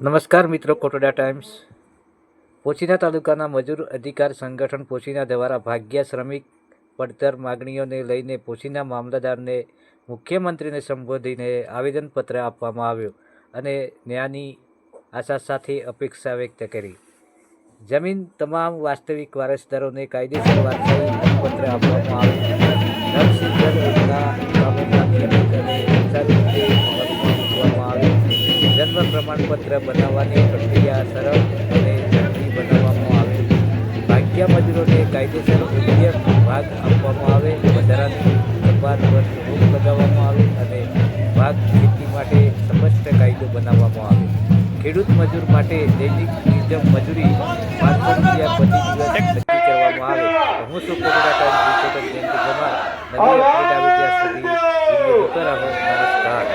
નમસ્કાર મિત્રો, કોટડા ટાઈમ્સ. પોશીના તાલુકાના મજૂર અધિકાર સંગઠન પોશીના દ્વારા ભાગ્ય શ્રમિક પડતર માગણીઓને લઈને પોશીના મામલતદારને મુખ્યમંત્રીને સંબોધીને આવેદનપત્ર આપવામાં આવ્યું અને ન્યાયની આશા સાથે અપેક્ષા વ્યક્ત કરી. જમીન તમામ વાસ્તવિક વારસદારોને કાયદેસર વારસાઈ પત્ર આપવામાં આવે. નવસિંચન યોજના ગામોના નિયમિત અને સુચારુ રીતે અમલમાં મૂકવામાં આવે. જન્મ પ્રમાણપત્ર બનાવવાની પ્રક્રિયા સરળ અને ઝડપી બનાવવામાં આવે. ભાગ્ય મજૂરોને કાયદેસર ઉદ્યોગ ભાગ આપવામાં આવે. વધારાની કપાત પર રોક લગાવવામાં આવે અને ભાગ ખેતી માટે સ્પષ્ટ કાયદો બનાવવામાં આવે. ખેડૂત મજૂર માટે દૈનિક નિયમ મજૂરી 500 રૂપિયા પ્રતિ દિવસ નક્કી કરવામાં આવે. હું શું કોટડા ટાઈમ્સ રિપોર્ટર જયંતિ કુમાર. નવી અપડેટ આવે ત્યાં સુધી વિડીયો જોતા રહો. નમસ્કાર.